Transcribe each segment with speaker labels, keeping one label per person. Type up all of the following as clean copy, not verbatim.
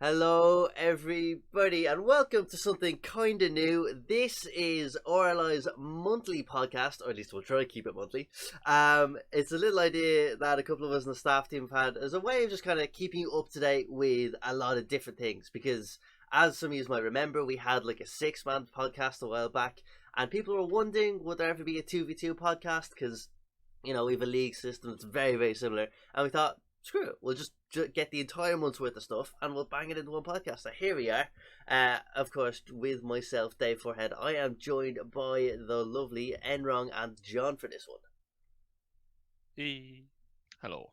Speaker 1: Hello, everybody, and welcome to something kind of new. This is RLI's monthly podcast, or at least we'll try to keep it monthly. It's a little idea that a couple of us in the staff team have had as a way of just kind of keeping you up to date with a lot of different things. Because, as some of you might remember, we had like a 6-month podcast a while back, and people were wondering would there ever be a 2v2 podcast? Because, we have a league system that's very, very similar, and we thought, screw it, we'll just get the entire month's worth of stuff and we'll bang it into one podcast. So here we are, of course, with myself, Dave Forehead. I am joined by the lovely Enrong and John for this one.
Speaker 2: Hey.
Speaker 3: Hello.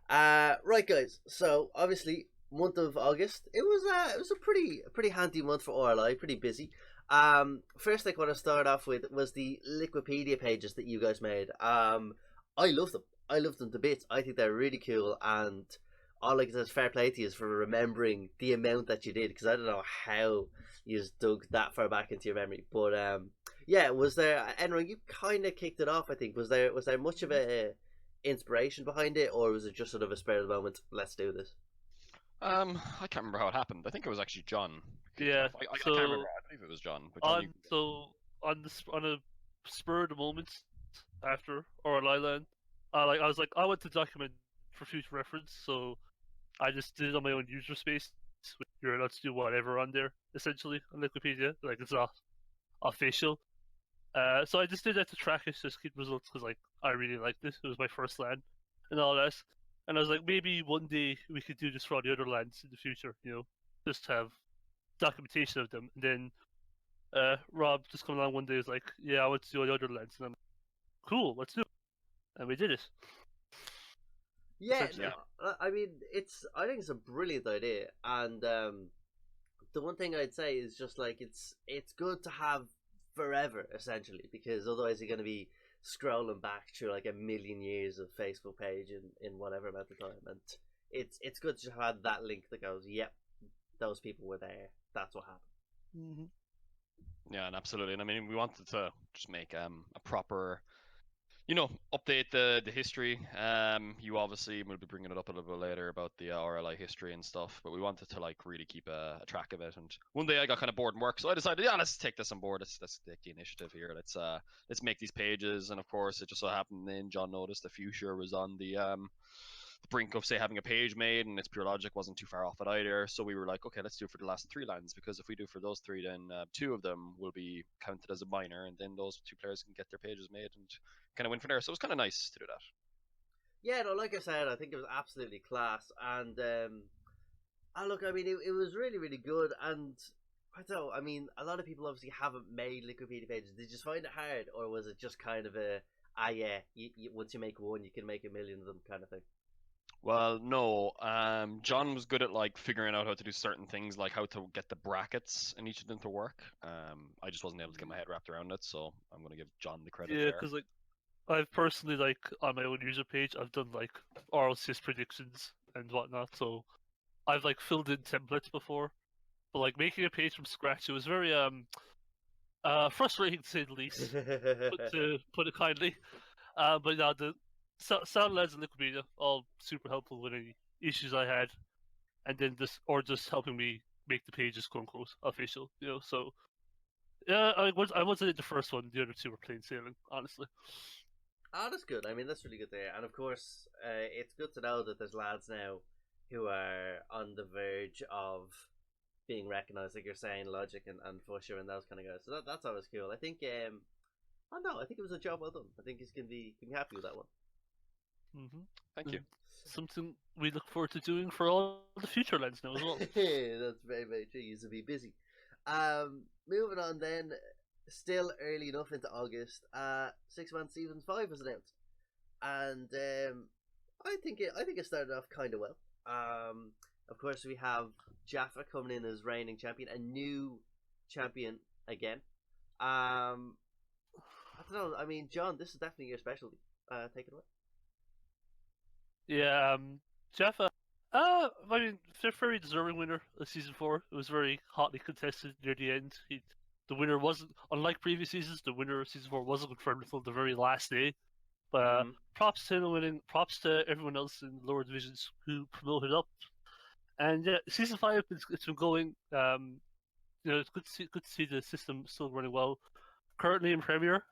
Speaker 1: Right, guys. So obviously, month of August, it was a pretty handy month for RLI. Pretty busy. First thing I want to start off with was the Liquipedia pages that you guys made. I love them. I love them to bits. I think they're really cool, and all I can say is fair play to you for remembering the amount that you did, because I don't know how you just dug that far back into your memory. But yeah, was there? Enron, you kind of kicked it off. I think was there much of a inspiration behind it, or was it just sort of a spur of the moment? Let's do this.
Speaker 3: I can't remember how it happened. I think it was actually John.
Speaker 2: Yeah.
Speaker 3: I can't remember. I believe it was John. But John,
Speaker 2: on a spur of the moment after RLI land, I was like, I want to document for future reference, so I just did it on my own user space. You're allowed to do whatever on there, essentially, on Wikipedia. Like, it's not official. So I just did that to track it, just keep results, because I really liked it. It was my first land and all that. And I was like, maybe one day we could do this for all the other lands in the future, just have documentation of them. And then Rob just come along one day and was like, yeah, I want to do all the other lands. And I'm like, cool, let's do it. And we did it.
Speaker 1: Yeah, no, I mean, I think it's a brilliant idea, and the one thing I'd say is just like it's good to have forever, essentially, because otherwise you're going to be scrolling back through like a million years of Facebook page in whatever amount of time, and it's good to have that link that goes, yep, those people were there, that's what happened.
Speaker 2: Mm-hmm.
Speaker 3: Yeah, and absolutely. And I mean, we wanted to just make a proper, update the history. You obviously will be bringing it up a little bit later about the RLI history and stuff, but we wanted to really keep a track of it. And one day I got kind of bored in work, so I decided, yeah, let's take this on board. Let's take the initiative here. Let's make these pages. And of course, it just so happened then John noticed the future was on the brink of, say, having a page made, and its pure logic wasn't too far off it either. So we were like, okay, let's do it for the last 3 lands, because if we do for those 3, then 2 of them will be counted as a minor, and then those 2 players can get their pages made and kind of win from there. So it was kind of nice to do that.
Speaker 1: Yeah, no, like I said, I think it was absolutely class, and look, I mean, it was really, really good, and I don't know, I mean, a lot of people obviously haven't made Wikipedia pages. Did you just find it hard, or was it just kind of once you make one, you can make a million of them kind of thing?
Speaker 3: Well, no. John was good at figuring out how to do certain things, like how to get the brackets in each of them to work. I just wasn't able to get my head wrapped around it, so I'm gonna give John the credit.
Speaker 2: Yeah, because I've personally on my own user page, I've done RLCS predictions and whatnot, so I've filled in templates before, but making a page from scratch, it was very frustrating to say the least, to put it kindly. But yeah, the Sound Lads and Wikipedia all super helpful with any issues I had, and then just helping me make the pages quote unquote official, So yeah, I wasn't the first one. The other 2 were plain sailing, honestly.
Speaker 1: Oh, that's good. I mean, that's really good to hear. And of course, it's good to know that there's lads now who are on the verge of being recognised, like you're saying, Logic and Fusher and those kind of guys. So that's always cool. I think, I think it was a job well done. I think he's can be happy with that one.
Speaker 2: Mm-hmm.
Speaker 3: Thank you.
Speaker 2: Something we look forward to doing for all the future lands now as well.
Speaker 1: That's very, very true. You should be busy. Moving on then. Still early enough into August. 6-man season 5 was announced, and I think it started off kind of well. Of course, we have Jaffa coming in as reigning champion, a new champion again. I don't know. I mean, John, this is definitely your specialty. Take it away.
Speaker 2: Yeah, Jaffa. I mean, they're very deserving winner of season 4. It was very hotly contested near the end. The winner wasn't, unlike previous seasons, the winner of season 4 wasn't confirmed until the very last day. But props to him winning. Props to everyone else in lower divisions who promoted up. And yeah, season 5 it's been going. It's good to see the system still running well. Currently in Premier,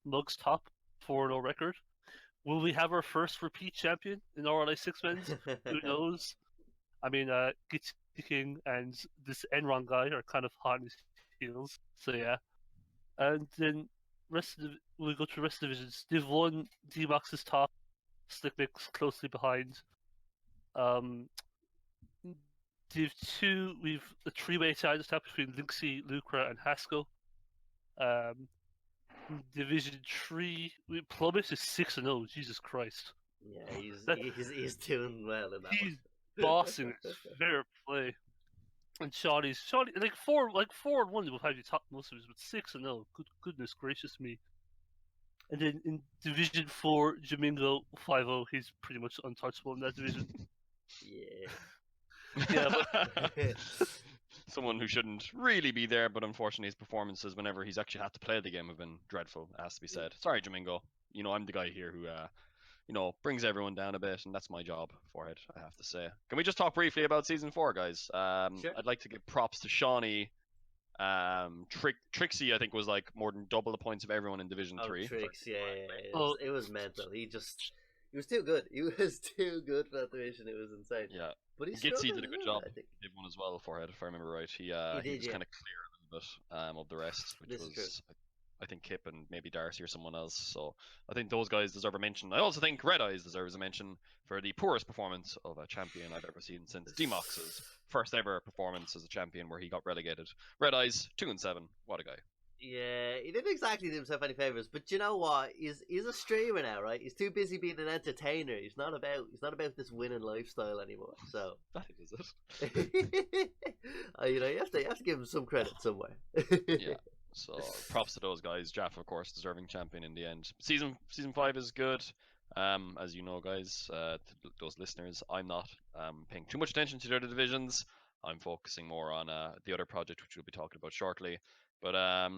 Speaker 2: Mugs top 4-0 record. Will we have our first repeat champion in RLI six men's? Who knows? I mean, Gitsy King and this Enron guy are kind of hot in his heels. So yeah, and then we go to the rest of the divisions. Div 1, D-Max is top, Slick Mix closely behind. Div 2, we've a three-way tie this top between Lynxie, Lucra, and Haskell. Division 3, Plummet is 6-0. Jesus Christ.
Speaker 1: Yeah, he's doing well in that
Speaker 2: He's
Speaker 1: one.
Speaker 2: bossing it. Fair play. And Shawnee like 4-1 will have you top most of his, but 6-0. Goodness gracious me. And then in Division 4, Jamingo 5-0. He's pretty much untouchable in that division.
Speaker 1: Yeah,
Speaker 2: but
Speaker 3: someone who shouldn't really be there, but unfortunately his performances whenever he's actually had to play the game have been dreadful, has to be said. Sorry, Jamingo. I'm the guy here who brings everyone down a bit, and that's my job for it, I have to say. Can we just talk briefly about Season 4, guys?
Speaker 1: Sure.
Speaker 3: I'd like to give props to Shawnee. Trixie, I think, was like more than double the points of everyone in Division 3.
Speaker 1: Trix, yeah. It was mental. He was too good. He was too good for that division. It was insane.
Speaker 3: Yeah.
Speaker 1: But
Speaker 3: Gitsy did a good job.
Speaker 1: I think.
Speaker 3: Did one as well, Forehead, if I remember right. He was kind of clear a little bit of the rest, which was, I think, Kip and maybe Darcy or someone else. So I think those guys deserve a mention. I also think Red Eyes deserves a mention for the poorest performance of a champion I've ever seen since D-Mox's first ever performance as a champion where he got relegated. Red Eyes, 2-7. What a guy.
Speaker 1: Yeah, he didn't exactly do himself any favors, but you know what? He's a streamer now, right? He's too busy being an entertainer. He's not about this winning lifestyle anymore. So
Speaker 3: that is it.
Speaker 1: You have to give him some credit somewhere.
Speaker 3: Yeah. So props to those guys. Jaff, of course, deserving champion in the end. Season 5 is good. As you know, guys, to those listeners, I'm not paying too much attention to the other divisions. I'm focusing more on the other project, which we'll be talking about shortly. But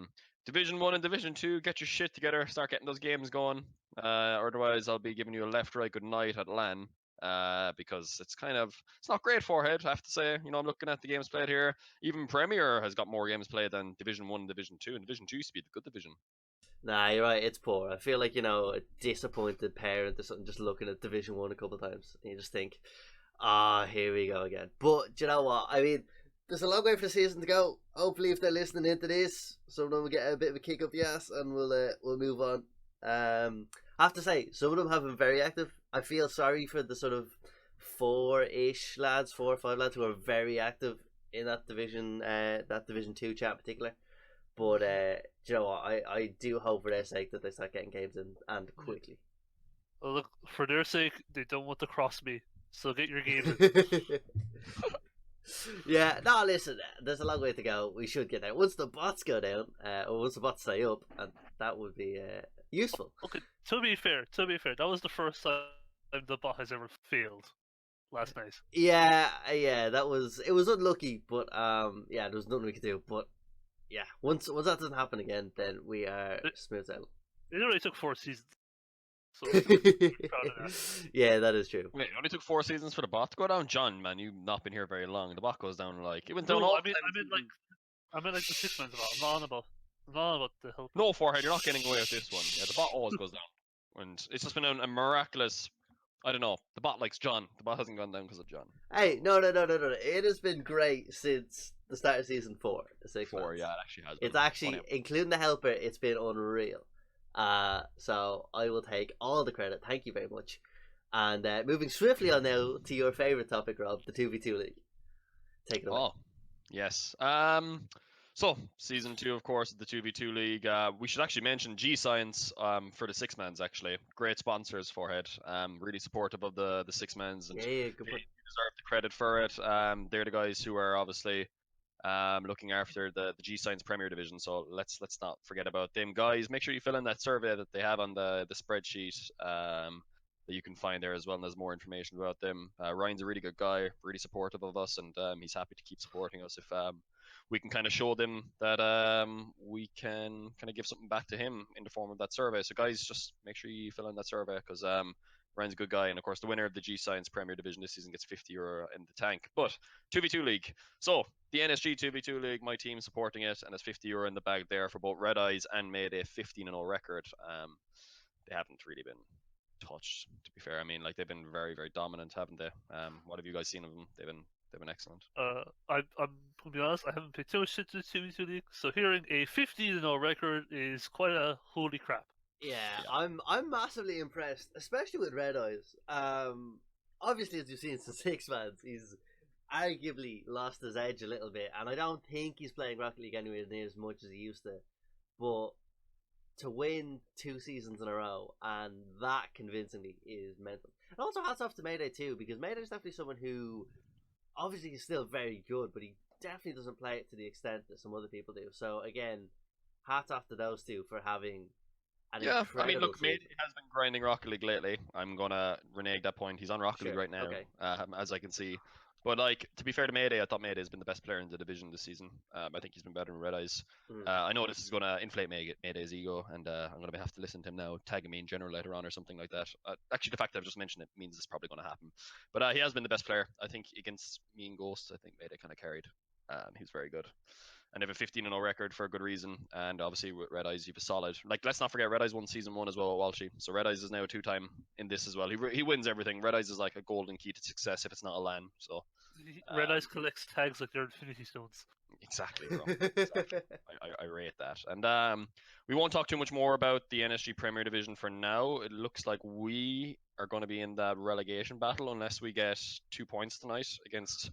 Speaker 3: Division 1 and Division 2, get your shit together, start getting those games going. Otherwise, I'll be giving you a left, right, good night at LAN. Because it's not great Forehead, I have to say. I'm looking at the games played here. Even Premier has got more games played than Division 1 and Division 2, and Division 2 used to be the good division.
Speaker 1: Nah, you're right, it's poor. I feel like, a disappointed parent or something just looking at Division 1 a couple of times, and you just think, here we go again. But, do you know what? I mean, there's a long way for the season to go. Hopefully, if they're listening into this, some of them will get a bit of a kick up the ass, and we'll move on. I have to say, some of them have been very active. I feel sorry for the sort of 4 or 5 lads who are very active in that Division 2 chat in particular. But do you know what? I do hope for their sake that they start getting games in, and quickly.
Speaker 2: Well, look, for their sake, they don't want to cross me, so get your games in.
Speaker 1: Yeah, no, listen, there's a long way to go. We should get there. Once the bots go down, or once the bots stay up, and that would be useful.
Speaker 2: Okay, to be fair, that was the first time the bot has ever failed last night.
Speaker 1: Yeah, it was unlucky, but there was nothing we could do. But yeah, once that doesn't happen again, then we are smooth out.
Speaker 2: It only took 4 seasons. So proud of that.
Speaker 1: Yeah, that is true.
Speaker 3: Wait, it only took 4 seasons for the bot to go down? John, man, you've not been here very long. The bot goes down it went down all
Speaker 2: I mean like the 6 months bot. I'm on about the help.
Speaker 3: No, Forehead, you're not getting away with this one. Yeah, the bot always goes down. And it's just been a miraculous, I don't know, the bot likes John. The bot hasn't gone down because of John.
Speaker 1: Hey, no. It has been great since the start of season 4. The 6 months.
Speaker 3: Yeah, it actually has been.
Speaker 1: It's actually, including the helper, it's been unreal. So I will take all the credit. Thank you very much. And moving swiftly on now to your favorite topic, Rob, the 2v2 league. Take it away.
Speaker 3: Oh, yes. So season 2, of course, of the 2v2 league. We should actually mention G Science for the 6-mans. Actually, great sponsors, Forehead. Really supportive of the 6-mans, and
Speaker 1: Yeah, good point.
Speaker 3: they deserve the credit for it. They're the guys who are obviously looking after the G Science Premier Division. So let's not forget about them, guys. Make sure you fill in that survey that they have on the spreadsheet that you can find there as well. And there's more information about them. Ryan's a really good guy, really supportive of us, and he's happy to keep supporting us if we can kind of show them that we can kind of give something back to him in the form of that survey. So guys, just make sure you fill in that survey because Ryan's a good guy, and of course the winner of the G Science Premier Division this season gets €50 in the tank. But 2v2 League. So the NSG 2v2 League, my team supporting it, and there's €50 in the bag there for both Red Eyes and Mayday 15-0 record. They haven't really been touched, to be fair. I mean, like they've been very, very dominant, haven't they? What have you guys seen of them? They've been excellent.
Speaker 2: I'm to be honest, I haven't paid too much shit to the 2v2 league, so hearing a 15-0 record is quite a holy crap.
Speaker 1: Yeah,
Speaker 3: Yeah.
Speaker 1: I'm massively impressed, especially with Red Eyes. Obviously, as you've seen since Six Fans, he's arguably lost his edge a little bit, and I don't think he's playing Rocket League anywhere near as much as he used to. But to win 2 seasons in a row and that convincingly is mental. And also hats off to Mayday too, because Mayday's definitely someone who obviously is still very good, but he definitely doesn't play it to the extent that some other people do. So again, hats off to those two for having an incredible
Speaker 3: I mean, look,
Speaker 1: season.
Speaker 3: Mayday has been grinding Rocket League lately. I'm gonna renege that point. He's on Rocket League
Speaker 1: Sure,
Speaker 3: right now,
Speaker 1: okay.
Speaker 3: as I can see. But like, to be fair to Mayday, I thought Mayday has been the best player in the division this season. I think he's been better than Red Eyes. I know this is gonna inflate Mayday's ego, and I'm gonna have to listen to him now, tagging me in general later on or something like that. Actually, the fact that I've just mentioned it means it's probably gonna happen. But he has been the best player. I think against me and Ghost, I think Mayday kind of carried. He's very good. And they have a 15-0 record for a good reason. And obviously with Red Eyes, you have a solid. Like, let's not forget, Red Eyes won season 1 as well at Walshy. So Red Eyes is now a 2-time in this as well. He wins everything. Red Eyes is like a golden key to success if it's not a LAN. So
Speaker 2: Red Eyes collects tags like they're Infinity Stones.
Speaker 3: exactly, bro. Exactly. I rate that. And we won't talk too much more about the NSG Premier Division for now. It looks like we are going to be in that relegation battle unless we get 2 points tonight against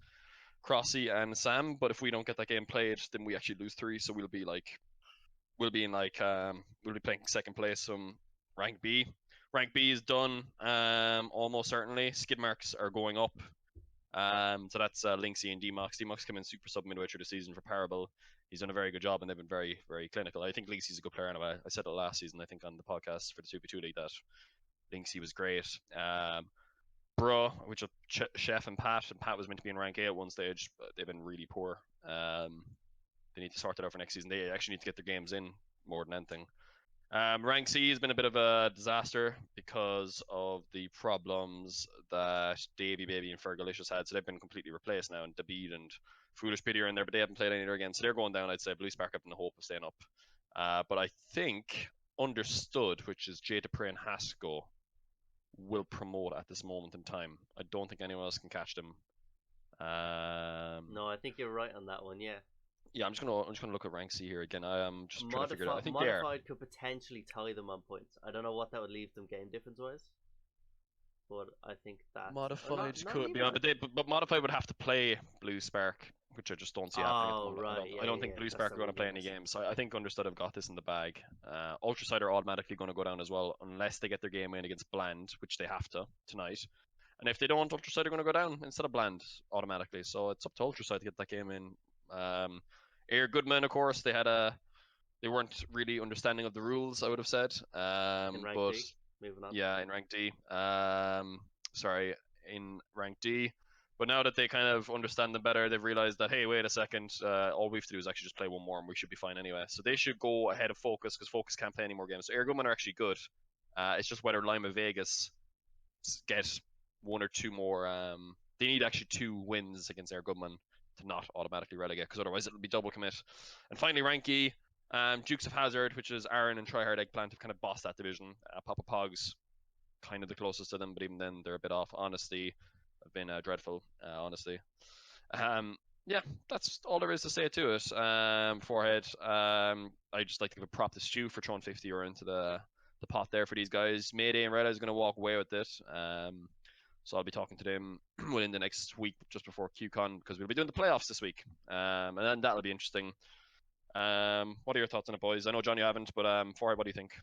Speaker 3: Crossy and Sam. But if we don't get that game played, then we actually lose 3. So we'll be playing second place from rank B. Rank B is done almost certainly. Skid marks are going up. So that's Linksy and D-Mox. D-Mox came in super sub midway through the season for Parable. He's done a very good job, and they've been very, very clinical. I think Linksy's a good player anyway. I said it last season, I think, on the podcast for the 2v2 League that Linksy was great. Bro, which Chef and Pat was meant to be in rank A at one stage, but they've been really poor. They need to sort it out for next season. They actually need to get their games in more than anything. Rank C has been a bit of a disaster because of the problems that Davy Baby and Fergalicious had. So they've been completely replaced now, and David and Foolish Pity are in there, but they haven't played any other again. So they're going down, I'd say. Blue Spark up in the hope of staying up. But I think Understood, which is Jay Dupre and Haskell, will promote at this moment in time. I don't think anyone else can catch them.
Speaker 1: No, I think you're right on that one. Yeah.
Speaker 3: Yeah, I'm just gonna look at rank C here again. I am just trying to figure it out. I think
Speaker 1: Modified could potentially tie them on points. I don't know what that would leave them game difference wise, but I think that
Speaker 3: Modified
Speaker 1: not
Speaker 3: could be
Speaker 1: even.
Speaker 3: on, but Modified would have to play Blue Spark, which I just don't see happening at the moment.
Speaker 1: Right.
Speaker 3: I don't think Blue Spark are going to play any games. So I think Understood have got this in the bag. Ultraside are automatically going to go down as well, unless they get their game in against Bland, which they have to tonight. And if they don't, Ultraside are going to go down instead of Bland automatically. So it's up to Ultraside to get that game in. Air Goodman, of course, they weren't really understanding of the rules, I would have said.
Speaker 1: In rank
Speaker 3: but
Speaker 1: D, moving on.
Speaker 3: yeah, in rank D. Sorry, in rank D. But now that they kind of understand them better, they've realized that, hey, wait a second, all we have to do is actually just play one more and we should be fine anyway. So they should go ahead of Focus because Focus can't play any more games. So Air Goodman are actually good. It's just whether Lima Vegas get 1 or 2 more. They need actually 2 wins against Air Goodman to not automatically relegate, because otherwise it'll be double commit. And finally, rank E, Dukes of Hazard, which is Aaron and Tryhard Eggplant, have kind of bossed that division. Papa Pogs, kind of the closest to them, but even then they're a bit off. Honesty have been dreadful, honestly. Yeah, that's all there is to say to it. Forehead, I just like to give a prop to Stu for throwing €50 into the pot there for these guys. Mayday and Red Eye is going to walk away with this. So I'll be talking to them within the next week, just before QCon, because we'll be doing the playoffs this week. And then that'll be interesting. What are your thoughts on it, boys? I know, John, you haven't, but Forehead, what do you think?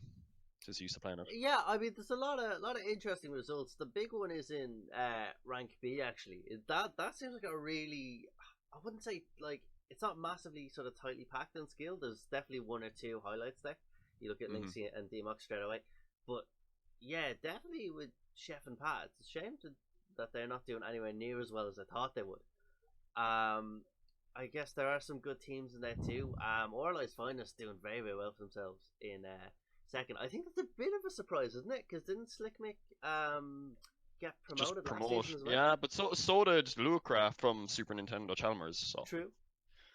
Speaker 3: Since you used to play it.
Speaker 1: Yeah, I mean, there's a lot of interesting results. The big one is in rank B. Actually, that seems like a really, I wouldn't say like it's not massively sort of tightly packed in skill. There's definitely 1 or 2 highlights there. You look at Linksy and D-Mox straight away, but yeah, definitely with Chef and Pat, it's a shame that they're not doing anywhere near as well as I thought they would. I guess there are some good teams in there too. RLI's Finest doing very, very well for themselves in second. I think that's a bit of a surprise, isn't it? Because didn't Slick Mick get
Speaker 3: Just
Speaker 1: promoted last
Speaker 3: promote.
Speaker 1: season as well?
Speaker 3: Yeah, but so did Lucra from Super Nintendo Chalmers. So
Speaker 1: True.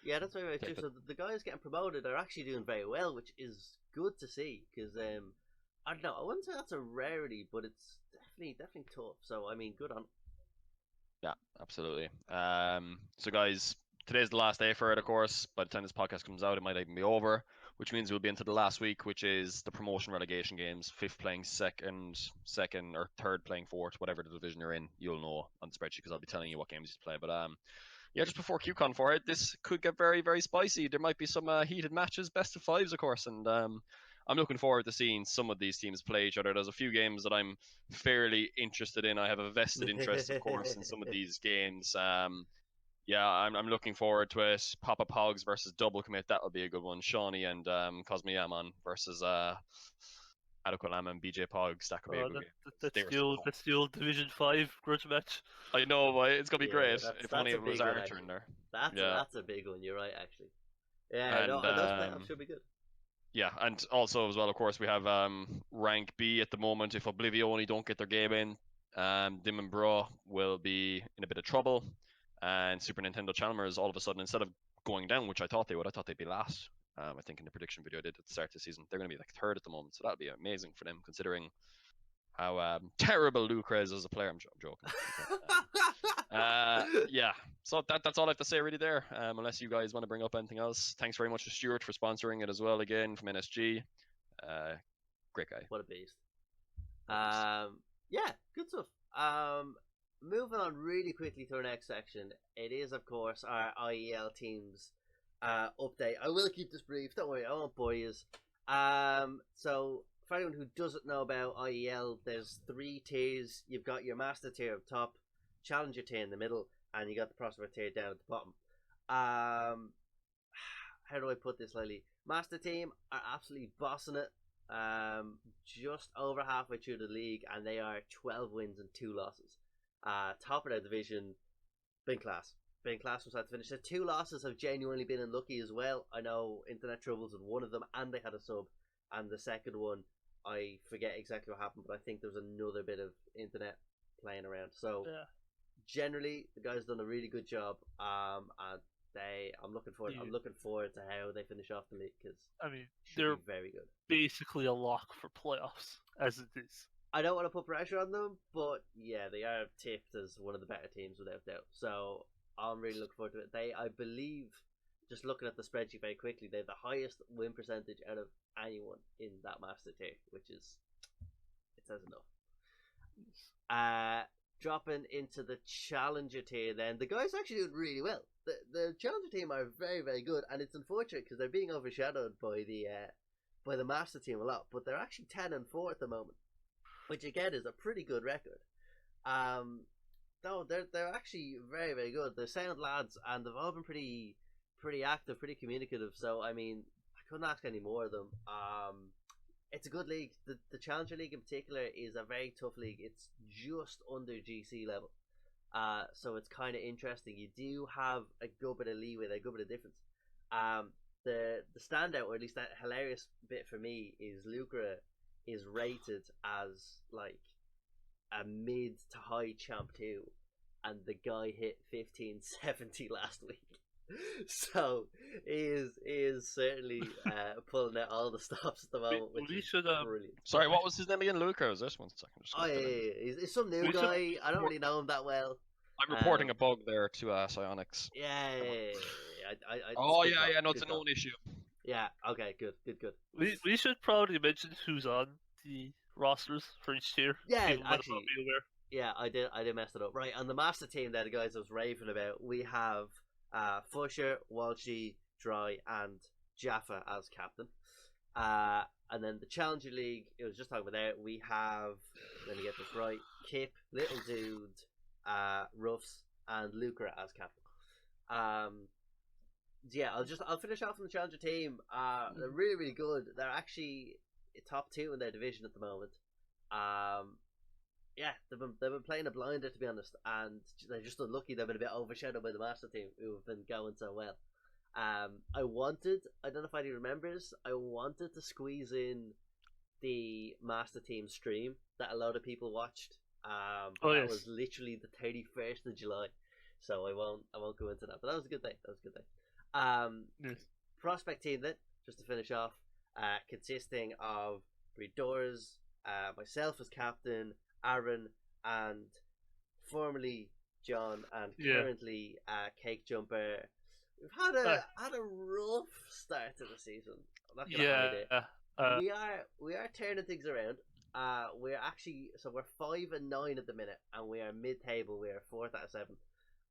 Speaker 1: Yeah, that's very, very true.
Speaker 3: take the
Speaker 1: So the guys getting promoted are actually doing very well, which is good to see. Because I don't know, I wouldn't say that's a rarity, but it's definitely tough. So I mean, good on.
Speaker 3: Yeah, absolutely. So guys, today's the last day for it, of course. By the time this podcast comes out, it might even be over, which means we'll be into the last week, which is the promotion relegation games. Fifth playing second or third playing fourth, whatever the division you're in. You'll know on the spreadsheet because I'll be telling you what games you play. But yeah, just before QCon for it, this could get very, very spicy. There might be some heated matches, best of fives, of course, and I'm looking forward to seeing some of these teams play each other. There's a few games that I'm fairly interested in. I have a vested interest, of course, in some of these games. Yeah, I'm looking forward to it. Papa Pogs versus Double Commit, that'll be a good one. Shawnee and Cosme Yaman versus Adequate Lam and BJ Pogs, that could be a good game. They were so
Speaker 2: That's the old Division 5 grudge match.
Speaker 3: I know, but it's gonna be
Speaker 1: Yeah,
Speaker 3: great.
Speaker 1: that's
Speaker 3: If only
Speaker 1: a
Speaker 3: it was
Speaker 1: big one,
Speaker 3: Archer in
Speaker 1: actually.
Speaker 3: there.
Speaker 1: That's
Speaker 3: Yeah.
Speaker 1: that's a big one. You're right, actually. Yeah, no,
Speaker 3: And
Speaker 1: those playoffs should be good.
Speaker 3: yeah, and also as well, of course, we have rank B at the moment. If Oblivioni don't get their game in, Dim and Bro will be in a bit of trouble. And Super Nintendo Chalmers, all of a sudden, instead of going down, which I thought they would, I thought they'd be last. I think in the prediction video I did at the start of the season, they're going to be like third at the moment. So that'll be amazing for them, considering how terrible Lucre is as a player. I'm joking. Yeah, so that's all I have to say really there. Unless you guys want to bring up anything else. Thanks very much to Stuart for sponsoring it as well again from NSG. Great guy.
Speaker 1: What a beast.
Speaker 3: What a beast.
Speaker 1: Yeah, good stuff. Moving on really quickly to our next section. It is, of course, our IEL teams update. I will keep this brief. Don't worry, I won't bore you. So for anyone who doesn't know about IEL, there's 3 tiers. You've got your master tier up top, challenger tier in the middle, and you got the prospect tier down at the bottom. How do I put this lightly? Master team are absolutely bossing it. Just over halfway through the league, and they are 12 wins and 2 losses. Top of their division, been class from start to finish. The 2 losses have genuinely been unlucky as well. I know internet troubles with one of them, and they had a sub, and the second one, I forget exactly what happened, but I think there was another bit of internet playing around. So
Speaker 2: Yeah.
Speaker 1: generally, the guys done a really good job. And I'm looking forward to how they finish off the league, because
Speaker 2: I mean,
Speaker 1: should
Speaker 2: they're
Speaker 1: be very good.
Speaker 2: basically a lock for playoffs as it is.
Speaker 1: I don't want to put pressure on them, but yeah, they are tipped as one of the better teams without doubt. So I'm really looking forward to it. I believe, just looking at the spreadsheet very quickly, they have the highest win percentage out of anyone in that master tier, which is, it says enough. Dropping into the challenger tier, then the guys actually doing really well. The challenger team are very, very good, and it's unfortunate because they're being overshadowed by the master team a lot. But they're actually 10-4 at the moment, which again is a pretty good record. No, they're actually very, very good. They're sound lads, and they've all been pretty active, pretty communicative. So I mean, I couldn't ask any more of them. It's a good league. The Challenger League in particular is a very tough league. It's just under GC level. So it's kind of interesting. You do have a good bit of leeway, a good bit of difference. The standout, or at least that hilarious bit for me, is Lucra is rated as like a mid to high champ 2, and the guy hit 1570 last week. So he is certainly pulling out all the stops at the moment, which is brilliant.
Speaker 3: Sorry, what was his name again? Luca, was this? 1 second.
Speaker 1: Oh yeah. He's some new guy. I don't really know him that well.
Speaker 3: I'm reporting a bug there to Psionics.
Speaker 1: Yeah.
Speaker 3: No, it's a known issue.
Speaker 1: Yeah. Okay. Good.
Speaker 2: We should probably mention who's on the rosters for each tier.
Speaker 1: Yeah,
Speaker 2: People might
Speaker 1: actually.
Speaker 2: not be aware.
Speaker 1: Yeah, I did mess it up. Right, on the master team there, the guys I was raving about, we have Fusher, Walshy, Dry, and Jaffa as captain. And then the Challenger League, it was just talking about there, we have, let me get this right, Kip, Little Dude, Ruffs, and Lucra as captain. Yeah, I'll finish off on the Challenger team. They're really, really good. They're actually top 2 in their division at the moment. Yeah, they've been playing a blinder, to be honest, and they're just unlucky. They've been a bit overshadowed by the master team, who have been going so well. I don't know if anybody remembers, I wanted to squeeze in the Master Team stream that a lot of people watched.
Speaker 2: Oh,
Speaker 1: That
Speaker 2: yes.
Speaker 1: was literally the 31st of July, so I won't go into that. But that was a good day. That was a good day.
Speaker 2: Yes.
Speaker 1: Prospect team then, just to finish off, consisting of Breedors, myself as captain, Aaron, and formerly John, and
Speaker 2: Yeah.
Speaker 1: currently Cake Jumper. We've had a rough start to the season. I'm not gonna hide it. We are turning things around. We're 5-9 at the minute, and we are mid-table. We are 4th out of 7.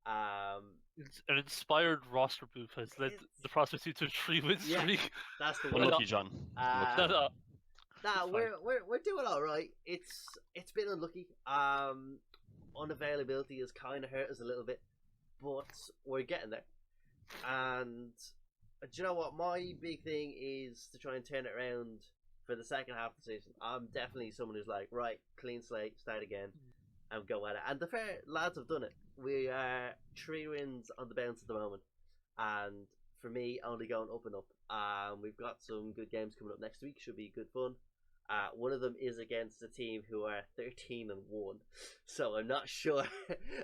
Speaker 2: An inspired roster move has led the Prospect team to a 3-win
Speaker 1: Yeah.
Speaker 2: streak.
Speaker 1: That's the one.
Speaker 3: Unlucky, John.
Speaker 1: Nah,
Speaker 2: It's
Speaker 1: we're doing all right. It's been unlucky. Unavailability has kind of hurt us a little bit, but we're getting there. And do you know what? My big thing is to try and turn it around for the second half of the season. I'm definitely someone who's like, right, clean slate, start again, and go at it. And the fair lads have done it. We are 3 wins on the bounce at the moment, and for me, only going up and up. We've got some good games coming up next week. Should be good fun. One of them is against a team who are 13-1, so I'm not sure.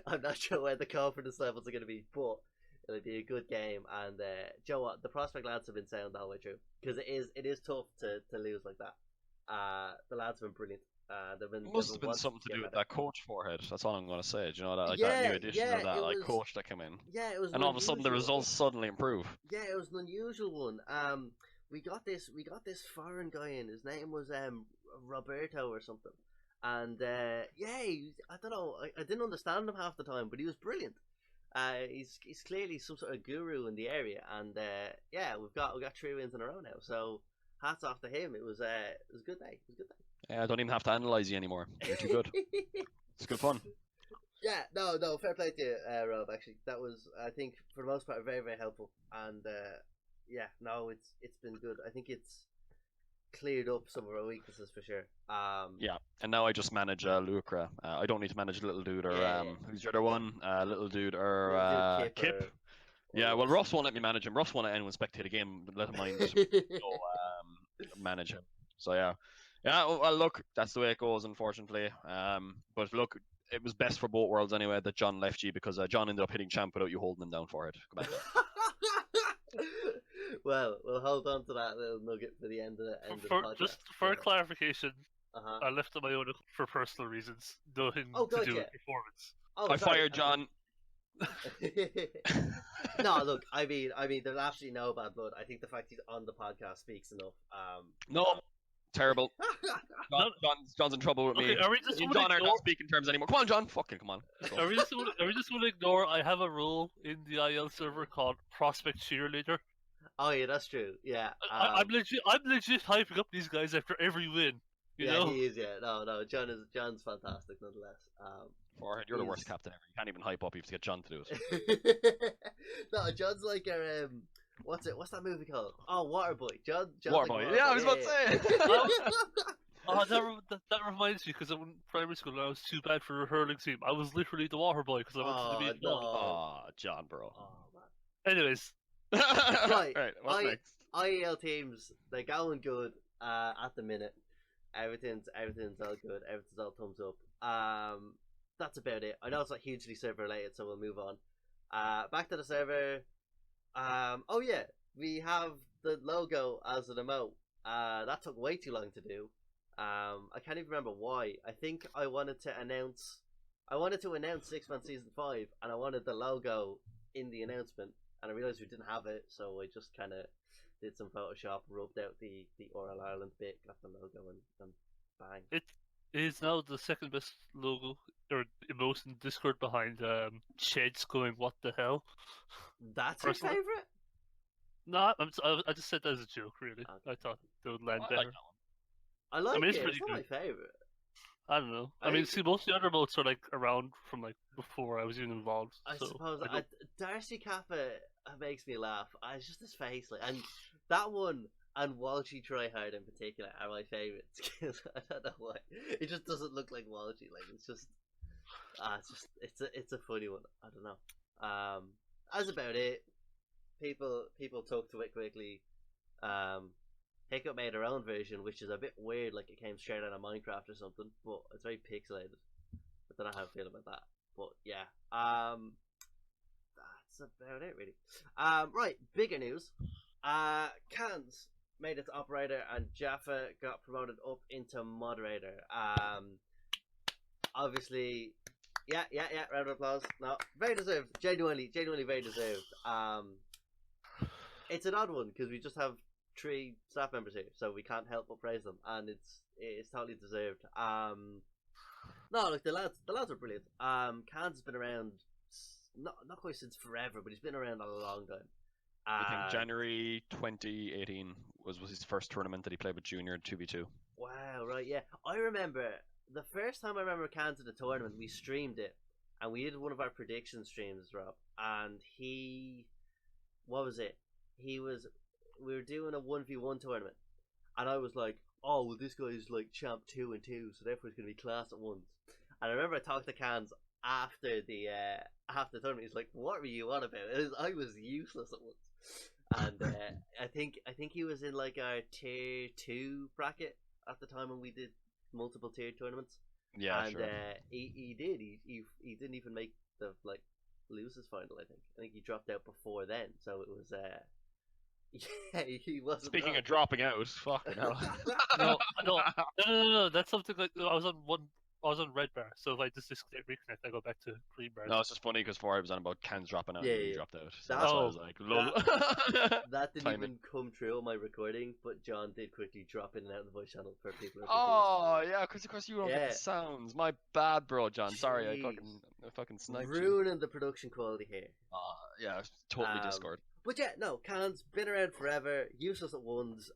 Speaker 1: I'm not sure where the confidence levels are going to be, but it'll be a good game. And Joe, what the Prospect lads have been sound all the way through, because it is tough to lose like that. The lads have been brilliant.
Speaker 3: It must have been something to do with that coach forehead. That's all I'm going to say. Do you know that, like,
Speaker 1: Yeah,
Speaker 3: that new addition
Speaker 1: yeah,
Speaker 3: of that
Speaker 1: it
Speaker 3: like
Speaker 1: was-
Speaker 3: coach that came in,
Speaker 1: Yeah, it was.
Speaker 3: and all of a sudden the
Speaker 1: unusual.
Speaker 3: results suddenly improve.
Speaker 1: Yeah, it was an unusual one. We got this foreign guy in. His name was Roberto or something, and I don't know. I didn't understand him half the time, but he was brilliant. He's clearly some sort of guru in the area, and we've got 3 wins in a row now. So hats off to him. It was a good day. It was a good day.
Speaker 3: Yeah, I don't even have to analyze you anymore. You're too good. It's good fun.
Speaker 1: Yeah, no, fair play to you, Rob. Actually, that was, I think, for the most part, very, very helpful. And it's been good. I think it's cleared up some of our weaknesses for sure.
Speaker 3: Yeah, and now I just manage Lucra. I don't need to manage Little Dude or
Speaker 1: Yeah.
Speaker 3: who's the other one? Little Dude or
Speaker 1: Little Dude,
Speaker 3: Kip.
Speaker 1: or
Speaker 3: Yeah, well, Ross won't let me manage him. Ross won't let anyone spectate a game, let him mind manage him. So yeah, well, look, that's the way it goes, unfortunately. But look, it was best for both worlds anyway that John left you, because John ended up hitting champ without you holding him down for it. Come back there.
Speaker 1: Well, we'll hold on to that little nugget for the end of the podcast.
Speaker 2: Just for clarification,
Speaker 1: Uh-huh.
Speaker 2: I left on my own for personal reasons, nothing
Speaker 1: Oh,
Speaker 2: to do
Speaker 1: gotcha.
Speaker 2: with performance.
Speaker 1: Oh,
Speaker 3: I
Speaker 1: sorry,
Speaker 3: fired John.
Speaker 1: No, look, I mean, there's absolutely no bad blood. I think the fact he's on the podcast speaks enough.
Speaker 3: No, terrible. John's in trouble with me.
Speaker 2: Okay, are we just
Speaker 3: Me and
Speaker 2: gonna
Speaker 3: John are
Speaker 2: ignore?
Speaker 3: not speaking terms anymore. Come on, John. Fucking come on. Let's go.
Speaker 2: Are we just going to ignore? I have a role in the IL server called Prospect Cheerleader.
Speaker 1: Oh yeah, that's true. Yeah,
Speaker 2: I'm legit hyping up these guys after every win. You
Speaker 1: yeah,
Speaker 2: know?
Speaker 1: he is. Yeah, no, John's fantastic nonetheless.
Speaker 3: Forehead, you're the worst
Speaker 1: he's-
Speaker 3: captain ever. You can't even hype up. You have to get John to do it.
Speaker 1: No, John's like a what's that movie called? Oh, Waterboy. John's
Speaker 3: Waterboy.
Speaker 1: like
Speaker 3: Yeah, I was about to say.
Speaker 2: Oh, that reminds me, because in primary school I was too bad for a hurling team. I was literally the water boy because I wanted to be a
Speaker 1: no.
Speaker 2: dog.
Speaker 3: Aw, John, bro.
Speaker 1: Oh man.
Speaker 2: Anyways,
Speaker 1: Right,
Speaker 3: Right, what's next?
Speaker 1: IEL teams, they're going good at the minute. Everything's all good. Everything's all thumbs up. That's about it. I know it's not hugely server related, so we'll move on. Back to the server. Oh yeah, we have the logo as an emote. That took way too long to do. I can't even remember why. I think I wanted to announce 6-man season 5, and I wanted the logo in the announcement, and I realized we didn't have it, so I just kind of did some Photoshop, rubbed out the RL Ireland bit, got the logo, and bang.
Speaker 2: it is now the second best logo or emote in Discord behind Sheds going, "What the hell?"
Speaker 1: That's your
Speaker 2: Personally-
Speaker 1: favorite?
Speaker 2: No, I just said that as a joke, really.
Speaker 1: Okay.
Speaker 2: I thought they would land
Speaker 3: I
Speaker 2: better.
Speaker 3: like that one.
Speaker 1: I like
Speaker 2: mean, it's
Speaker 1: it.
Speaker 2: pretty
Speaker 1: It's not my
Speaker 2: good.
Speaker 1: favorite.
Speaker 2: I don't know. I
Speaker 1: I-
Speaker 2: mean, see, most of the other emotes are like around from like before I was even involved.
Speaker 1: I
Speaker 2: so
Speaker 1: suppose
Speaker 2: I don't-
Speaker 1: Darcy Kappa makes me laugh. It's just his face, like, and that one and Walshy Tryhard in particular are my favorites because I don't know why. It just doesn't look like Walshy. Like it's a funny one. I don't know. That's about it. People talk to it quickly. Hiccup made her own version, which is a bit weird, like it came straight out of Minecraft or something, but it's very pixelated. I don't know how I feel about that. But yeah. That's about it really. Right, bigger news. Cans made its operator and Jaffa got promoted up into moderator. Obviously yeah, round of applause. No, very deserved. Genuinely very deserved. It's an odd one because we just have 3 staff members here, so we can't help but praise them, and it's totally deserved. No, look, the lads are brilliant. Cans has been around not quite since forever, but he's been around a long time.
Speaker 3: I think January 2018 was his first tournament that he played with Junior 2v2.
Speaker 1: Wow, right, yeah. I remember the first time I remember Cans at a tournament, we streamed it, and we did one of our prediction streams, Rob. And what was it? We were doing a 1v1 tournament, and I was like, oh, well, this guy's like champ 2 and 2, so therefore he's gonna be class at once. And I remember I talked to Cans after the tournament. He's like, "What were you on about?" I was useless at once, and I think he was in like our tier 2 bracket at the time when we did multiple tier tournaments.
Speaker 3: Yeah,
Speaker 1: and
Speaker 3: sure.
Speaker 1: He did. He didn't even make the like losers final. I think he dropped out before then. So it was yeah, he wasn't.
Speaker 3: Speaking of dropping out, fucking hell.
Speaker 2: No. That's something like I was on red bar, so if I just reconnect, I go back to green bar.
Speaker 3: No, it's just funny because before I was on about Cans dropping out
Speaker 1: Yeah,
Speaker 3: and he
Speaker 1: yeah.
Speaker 3: dropped out. So that's why I was like, lol.
Speaker 1: That didn't
Speaker 3: Timing.
Speaker 1: even come true on my recording, but John did quickly drop in and out of the voice channel for people.
Speaker 3: Oh yeah, because of course you don't get the sounds. My bad, bro, John. Sorry, I fucking sniped
Speaker 1: ruining the production quality here.
Speaker 3: Yeah, totally Discord.
Speaker 1: But yeah, no, Cans been around forever, useless at ones,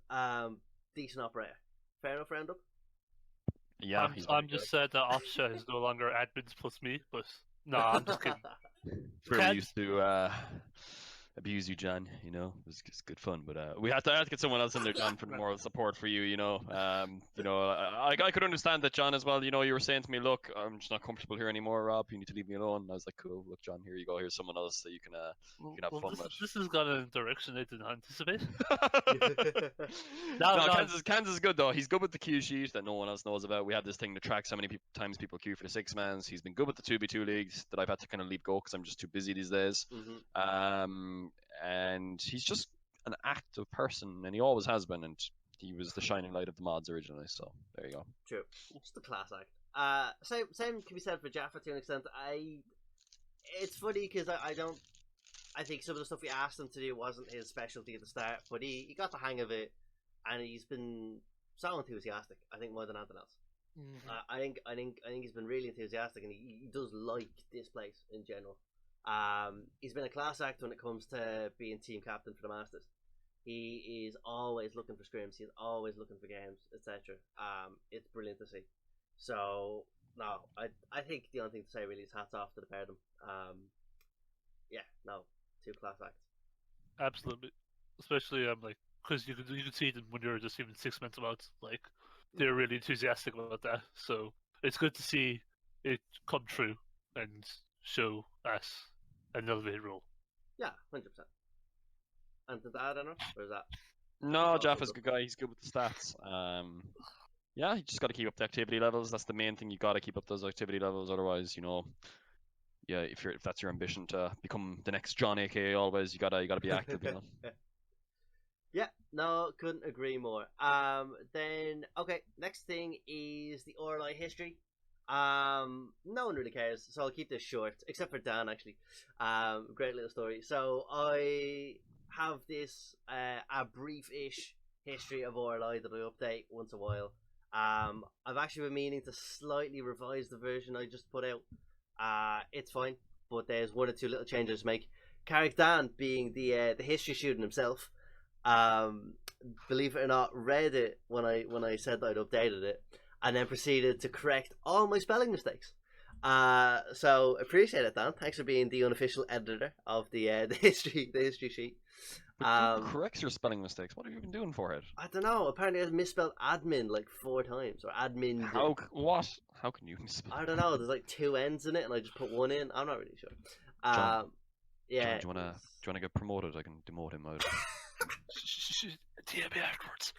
Speaker 1: decent operator. Fair enough, roundup.
Speaker 3: Yeah,
Speaker 2: I'm just sad that Offset is no longer admins plus me, but no, I'm just kidding.
Speaker 3: Where we used to abuse you, John. You know, it was just good fun. But we had to get someone else in there, John, for the moral support for you. You know, I could understand that, John, as well. You know, you were saying to me, "Look, I'm just not comfortable here anymore, Rob. You need to leave me alone." And I was like, "Cool, look, John, here you go. Here's someone else that you can have fun with."
Speaker 2: This has gone in a direction I didn't anticipate.
Speaker 3: Kansas is good though. He's good with the queue sheet that no one else knows about. We have this thing that tracks how many times people queue for the 6-mans. He's been good with the 2v2 leagues that I've had to kind of leave go because I'm just too busy these days.
Speaker 1: Mm-hmm.
Speaker 3: And he's just an active person, and he always has been. And he was the shining light of the mods originally. So there you go.
Speaker 1: True. Just a class act. Same can be said for Jaffa to an extent. It's funny because I think some of the stuff we asked him to do wasn't his specialty at the start, but he got the hang of it, and he's been so enthusiastic. I think more than anything else.
Speaker 2: Mm-hmm.
Speaker 1: I think he's been really enthusiastic, and he does like this place in general. He's been a class act when it comes to being team captain for the Masters. He is always looking for scrims. He's always looking for games, etc. It's brilliant to see. So no, I think the only thing to say really is hats off to the pair of them. Yeah, no, 2 class acts.
Speaker 2: Absolutely, especially like because you could see them when you're just even 6 months out. Like they're really enthusiastic about that. So it's good to see it come true and show us an elevated role.
Speaker 1: Yeah, 100%. And to that, I don't know, or is that?
Speaker 3: No, Jaffa's a good guy. He's good with the stats. Yeah, you just got to keep up the activity levels. That's the main thing. You got to keep up those activity levels. Otherwise, yeah, if that's your ambition to become the next John, aka always, you gotta be active.
Speaker 1: Yeah, no, couldn't agree more. Then okay, next thing is the RLI history. No one really cares, so I'll keep this short, except for Dan actually. Great little story. So I have this a brief-ish history of RLI that I update once a while. I've actually been meaning to slightly revise the version I just put out. It's fine, but there's 1 or 2 little changes to make. Carrick Dan, being the history student himself, believe it or not, read it when I said that I'd updated it, and then proceeded to correct all my spelling mistakes. So appreciate it, Dan. Thanks for being the unofficial editor of the history sheet.
Speaker 3: But who corrects your spelling mistakes? What have you been doing for it?
Speaker 1: I don't know. Apparently, I misspelled admin like 4 times, or admin.
Speaker 3: What? How can you misspell?
Speaker 1: I don't know. There's like 2 N's in it, and I just put 1 in. I'm not really sure.
Speaker 3: John,
Speaker 1: yeah.
Speaker 3: John, do you wanna get promoted? I can demote him out.
Speaker 2: TMA afterwards.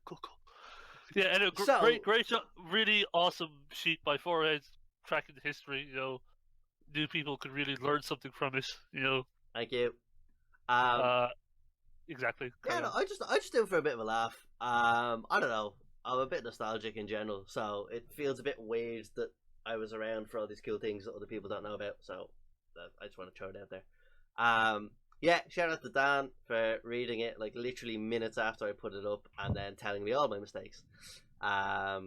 Speaker 2: Cool. Yeah, and a
Speaker 1: So-
Speaker 2: great job, really awesome sheet by Forehead tracking the history. New people could really learn something from it.
Speaker 1: Thank you.
Speaker 2: Exactly.
Speaker 1: Yeah, no, I just do it for a bit of a laugh. I don't know. I'm a bit nostalgic in general, so it feels a bit weird that I was around for all these cool things that other people don't know about. So I just want to throw it out there. Yeah, shout out to Dan for reading it like literally minutes after I put it up and then telling me all my mistakes. I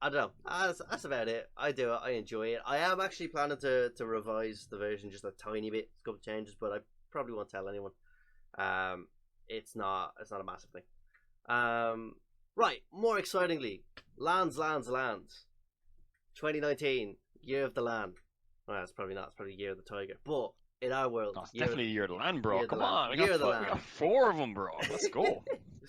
Speaker 1: don't know. That's about it. I do it. I enjoy it. I am actually planning to revise the version just a tiny bit, a couple of changes, but I probably won't tell anyone. It's not a massive thing. Right. More excitingly, lands. 2019, year of the land. Well, it's probably not. It's probably year of the tiger. But in our world,
Speaker 3: No, it's definitely Year of the Land, bro.
Speaker 1: Year of the
Speaker 3: Come
Speaker 1: Land.
Speaker 3: on, we
Speaker 1: Year of the
Speaker 3: we
Speaker 1: Land.
Speaker 3: got 4 of them, bro. Let's go.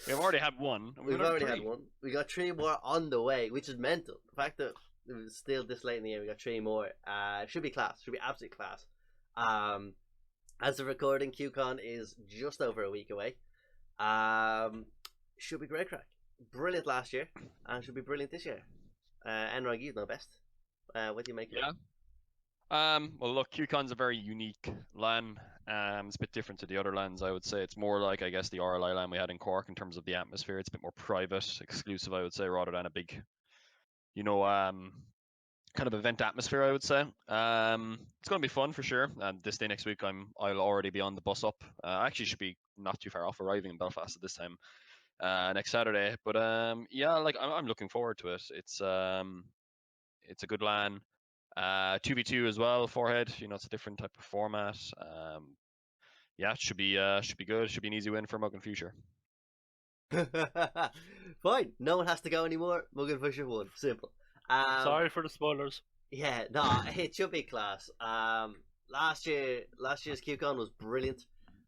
Speaker 3: We've already had one. and
Speaker 1: We've
Speaker 3: got
Speaker 1: already
Speaker 3: 3.
Speaker 1: had one. We got 3 more on the way, which is mental. The fact that it was still this late in the year, we got 3 more. Should be class. Should be absolute class. As of recording, QCon is just over a week away. Should be great crack. Brilliant last year, and should be brilliant this year. Enrog, you know best. What do you make of it?
Speaker 3: Yeah. Well, look, QCon's a very unique LAN. It's a bit different to the other LANs, I would say. It's more like, I guess, the RLI LAN we had in Cork in terms of the atmosphere. It's a bit more private, exclusive, I would say, rather than a big, kind of event atmosphere, I would say. It's going to be fun for sure. And this day next week, I'll already be on the bus up. I actually should be not too far off arriving in Belfast at this time next Saturday. But yeah, like I'm looking forward to it. It's a good LAN. 2v2 as well, Forehead. It's a different type of format. Yeah, it should be good. It should be an easy win for Mug and Future.
Speaker 1: Fine. No one has to go anymore. Muggin Fisher won. Simple.
Speaker 2: Sorry for the spoilers.
Speaker 1: Yeah, no, it should be class. Last year's QCon was brilliant.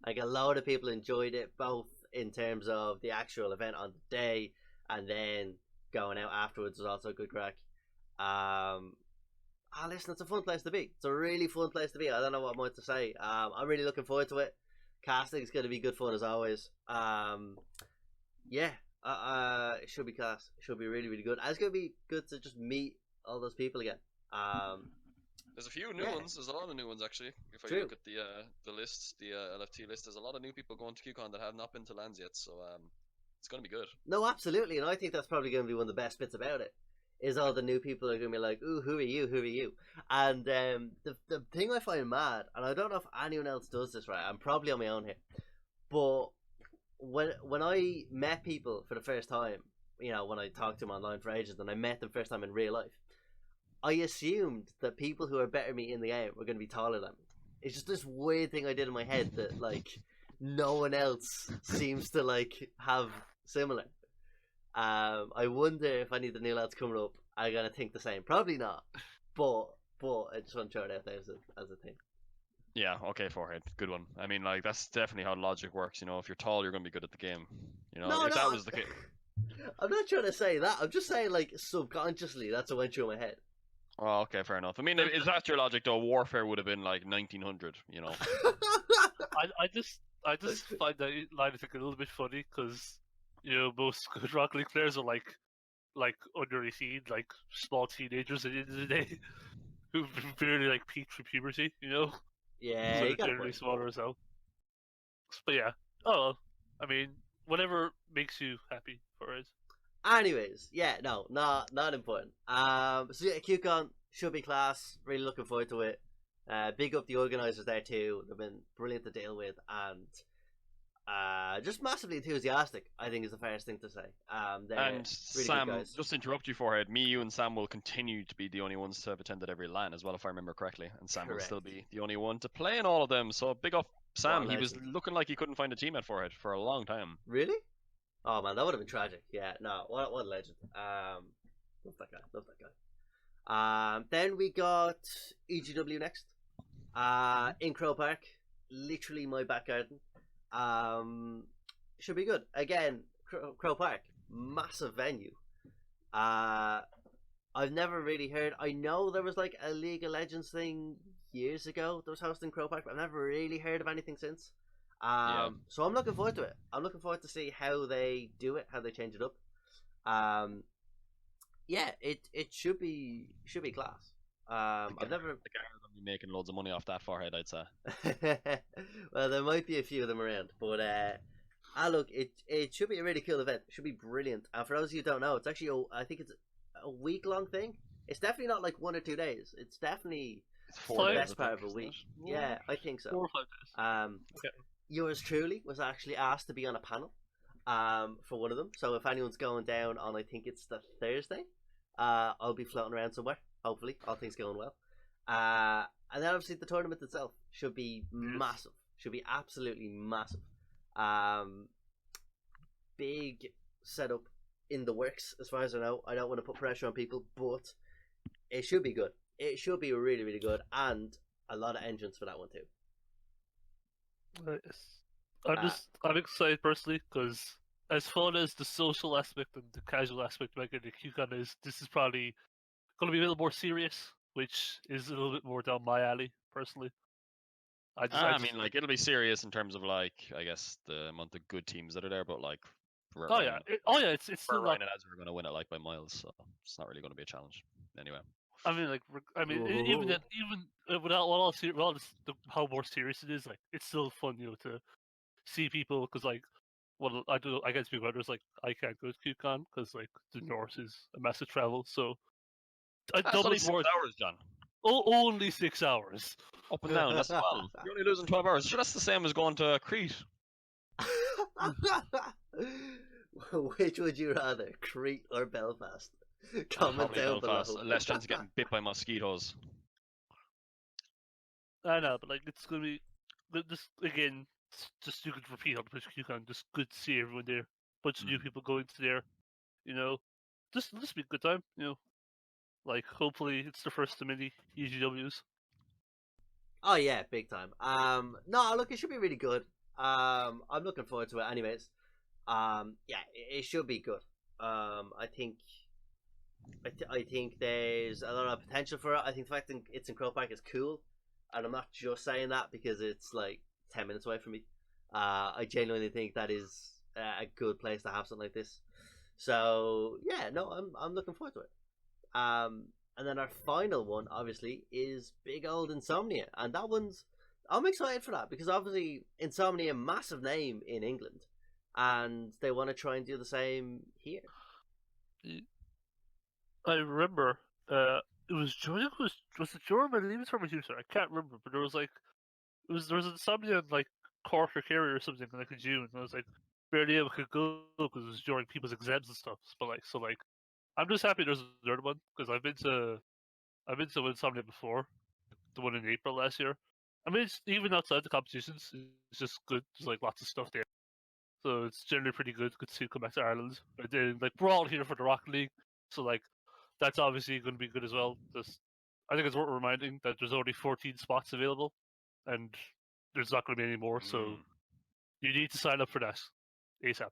Speaker 1: Like a lot of people enjoyed it, both in terms of the actual event on the day and then going out afterwards was also a good crack. Listen, it's a fun place to be. It's a really fun place to be. I don't know what more to say. I'm really looking forward to it. Casting's going to be good fun as always. Yeah, it should be class. It should be really, really good. And it's going to be good to just meet all those people again.
Speaker 3: There's a few new ones. There's a lot of new ones actually. If I look at the lists, the LFT list, there's a lot of new people going to QCon that have not been to LANs yet. So it's going to be good.
Speaker 1: No, absolutely, and I think that's probably going to be one of the best bits about it. Is all the new people are going to be like, ooh, who are you? Who are you? And the thing I find mad, and I don't know if anyone else does this right, I'm probably on my own here, but when I met people for the first time, when I talked to them online for ages, and I met them first time in real life, I assumed that people who are better than me in the game were going to be taller than me. It's just this weird thing I did in my head that, like, no one else seems to, like, have similar. I wonder if any of the new lads coming up are gonna think the same. Probably not, but I just want to throw it out there as a thing.
Speaker 3: Yeah, okay, Forehead, good one. I mean, like that's definitely how logic works. If you're tall, you're going to be good at the game. That was the case.
Speaker 1: I'm not trying to say that. I'm just saying, like, subconsciously, that's what went through my head.
Speaker 3: Oh, okay, fair enough. I mean, is that your logic though? Warfare would have been like 1900.
Speaker 2: I just find that line of thinking a little bit funny because most good Rocket League players are like under 18, like small teenagers at the end of the day who've barely like peaked through puberty.
Speaker 1: Yeah,
Speaker 2: so
Speaker 1: you got
Speaker 2: generally smaller as hell. But yeah, I mean, whatever makes you happy for it.
Speaker 1: Anyways, yeah, no, not important. So yeah, QCon should be class. Really looking forward to it. Big up the organisers there too. They've been brilliant to deal with and just massively enthusiastic, I think is the fairest thing to say. And really
Speaker 3: Sam,
Speaker 1: good guys.
Speaker 3: just to interrupt you, Forehead, you and Sam will continue to be the only ones to have attended every LAN as well, if I remember correctly. And Sam will still be the only one to play in all of them. So big up Sam. He was looking like he couldn't find a team at Forehead for a long time.
Speaker 1: Really? Oh man, that would have been tragic. Yeah, no, what a legend. Love that guy. Then we got EGW next. In Crow Park, literally my back garden. Should be good. Again, Crow Park, massive venue. I've never really heard. I know there was like a League of Legends thing years ago that was hosting Crow Park, but I've never really heard of anything since.
Speaker 3: Yeah.
Speaker 1: So I'm looking forward to it. I'm looking forward to see how they do it, how they change it up. Yeah, it should be class. I've never.
Speaker 3: The guy are gonna be making loads of money off that forehead, I'd say.
Speaker 1: Well, there might be a few of them around, but look, it should be a really cool event. It should be brilliant. And for those of you who don't know, it's actually I think it's a week long thing. It's definitely not like 1 or 2 days. It's definitely
Speaker 3: It's
Speaker 1: the
Speaker 3: 4 days.
Speaker 1: best
Speaker 3: I
Speaker 1: part
Speaker 3: think,
Speaker 1: of a
Speaker 3: isn't
Speaker 1: week.
Speaker 3: it?
Speaker 1: Yeah, I think
Speaker 2: 4
Speaker 1: so.
Speaker 2: or 5 days. Okay.
Speaker 1: Yours truly was actually asked to be on a panel for one of them. So if anyone's going down on, I think it's the Thursday, I'll be floating around somewhere. Hopefully, all things going well. And then obviously the tournament itself should be massive. Should be absolutely massive. Big setup in the works, as far as I know. I don't want to put pressure on people, but it should be good. It should be really, really good, and a lot of engines for that one too.
Speaker 2: I'm excited personally because as fun as the social aspect and the casual aspect of getting the QCon is, this is probably going to be a little more serious, which is a little bit more down my alley personally.
Speaker 3: I mean, like it'll be serious in terms of like I guess the amount of good teams that are there, but like
Speaker 2: it's still
Speaker 3: Ryan
Speaker 2: not.
Speaker 3: and Ezra are going to win it like by miles, so it's not really going to be a challenge. Anyway,
Speaker 2: I mean, like, even then, even without how more serious it is, like, it's still fun, to see people because, like, well, I get to be brothers, like, I can't go to QCon because, like, the north is a massive travel, so I
Speaker 3: that's
Speaker 2: double
Speaker 3: only
Speaker 2: it
Speaker 3: 6
Speaker 2: more.
Speaker 3: hours, John.
Speaker 2: Only 6 hours.
Speaker 3: Up and down, that's 12. You're only losing 12 hours. Sure, that's the same as going to Crete.
Speaker 1: Which would you rather, Crete or Belfast? Comment
Speaker 3: Probably
Speaker 1: down
Speaker 3: Belfast.
Speaker 1: below.
Speaker 3: Less chance of getting bit by mosquitoes.
Speaker 2: I know, but like it's gonna be just again, just you could repeat on the QCon. Just good to see everyone there. Bunch of new people going to there. Just be a good time. Like hopefully it's the first of many EGWs.
Speaker 1: Oh yeah, big time. No, look, it should be really good. I'm looking forward to it. Anyways, yeah, it should be good. I think there's a lot of potential for it. I think the fact that it's in Crow Park is cool, and I'm not just saying that because it's like 10 minutes away from me. I genuinely think that is a good place to have something like this. So yeah, no, I'm looking forward to it. And then our final one, obviously, is big old Insomnia, and I'm excited for that because obviously Insomnia, massive name in England, and they want to try and do the same here.
Speaker 2: I remember, it was Jordan. Was it Jordan? I believe it's from a user. I can't remember, but there was like there was Insomnia in like Cork or Kerry or something like in June. And I was like barely able to go because it was during people's exams and stuff. But like I'm just happy there's another one because I've been to Insomnia before, the one in April last year. I mean, even outside the competitions, it's just good. There's like lots of stuff there, so it's generally pretty good. Good to see come back to Ireland. But then, like, we're all here for the Rocket League, so like that's obviously going to be good as well. I think it's worth reminding that there's only 14 spots available, and there's not going to be any more. So you need to sign up for that ASAP.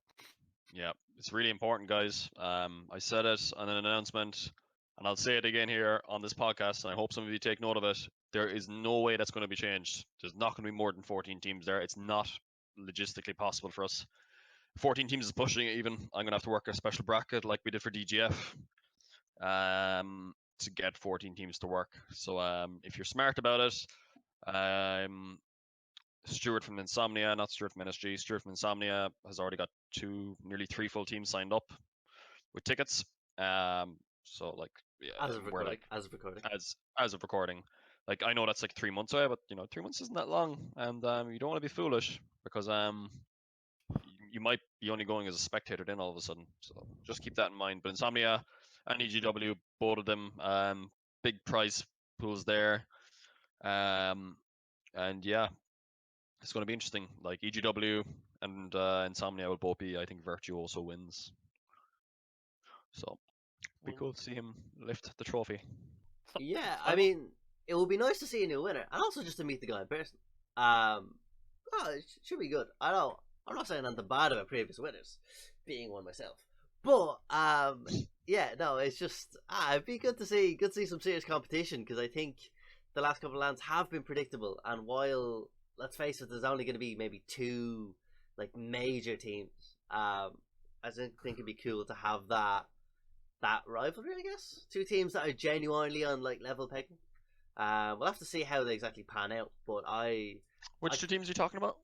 Speaker 3: Yeah, it's really important, guys. I said it on an announcement, and I'll say it again here on this podcast, and I hope some of you take note of it. There is no way that's going to be changed. There's not going to be more than 14 teams there. It's not logistically possible for us. 14 teams is pushing it even. I'm going to have to work a special bracket like we did for DGF to get 14 teams to work. So if you're smart about it, Stuart from Insomnia, not Stuart from NSG, Stuart from Insomnia has already got nearly 3 full teams signed up with tickets. So like, yeah,
Speaker 1: As of recording,
Speaker 3: as of recording, like I know that's like 3 months away, but 3 months isn't that long, and you don't want to be foolish because you might be only going as a spectator then all of a sudden. So just keep that in mind. But Insomnia and EGW, both of them, big prize pools there, and yeah. It's going to be interesting. Like EGW and Insomnia will both be, I think, Virtuoso wins. So, be cool to see him lift the trophy.
Speaker 1: Yeah, I mean, it would be nice to see a new winner, and also just to meet the guy in person. It should be good. I'm not saying anything bad about previous winners, being one myself. But yeah, no, it's just it'd be good to see some serious competition because I think the last couple of lands have been predictable, and while let's face it, there's only going to be maybe two like major teams. I think it'd be cool to have that rivalry. I guess two teams that are genuinely on like level pegging. We'll have to see how they exactly pan out. But
Speaker 3: Which two teams are you talking about?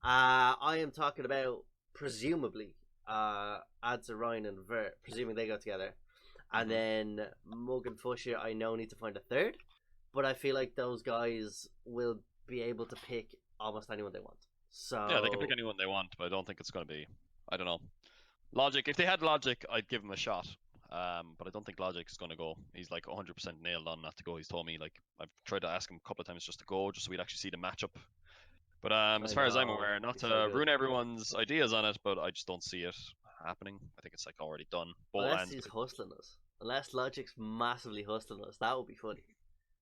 Speaker 1: I am talking about presumably Adza, Ryan, and Vert, presuming they go together, and then Mug and Fusher. I know need to find a third, but I feel like those guys will be able to pick almost anyone they want. So
Speaker 3: Yeah, they can pick anyone they want, but I don't think it's going to be. I don't know. Logic. If they had Logic, I'd give him a shot. But I don't think Logic is going to go. He's like 100% nailed on not to go. He's told me, like, I've tried to ask him a couple of times just to go, just so we'd actually see the matchup. But as far as I'm aware, not to ruin everyone's ideas on it, but I just don't see it happening. I think it's like already done.
Speaker 1: Unless he's hustling us. Unless Logic's massively hustling us, that would be funny.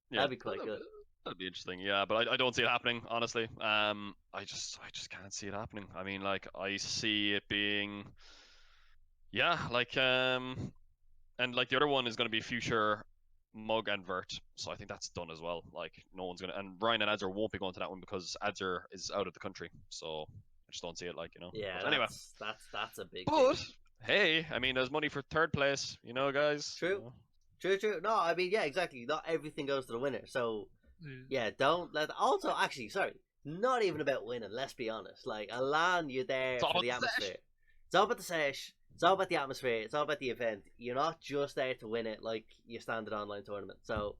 Speaker 1: Yeah, that'd be quite good.
Speaker 3: That'd be interesting, yeah, but I don't see it happening, honestly. I just can't see it happening. I mean, like, I see it being, yeah, like, and like the other one is going to be Future, Mug, and Vert. So I think that's done as well. Like, no one's gonna, and Ryan and Adzer won't be going to that one because Adzer is out of the country. So I just don't see it, like, you know.
Speaker 1: Yeah,
Speaker 3: but anyway,
Speaker 1: that's a big.
Speaker 3: But
Speaker 1: thing.
Speaker 3: hey, I mean, there's money for third place, you know, guys.
Speaker 1: True.
Speaker 3: You know?
Speaker 1: True. No, I mean, yeah, exactly. Not everything goes to the winner. So, yeah, don't let. Also, actually, sorry, not even about winning. Let's be honest. Like, Alan, you're there for the atmosphere. It's all about the sesh. It's all about the atmosphere. It's all about the event. You're not just there to win it like your standard online tournament. So,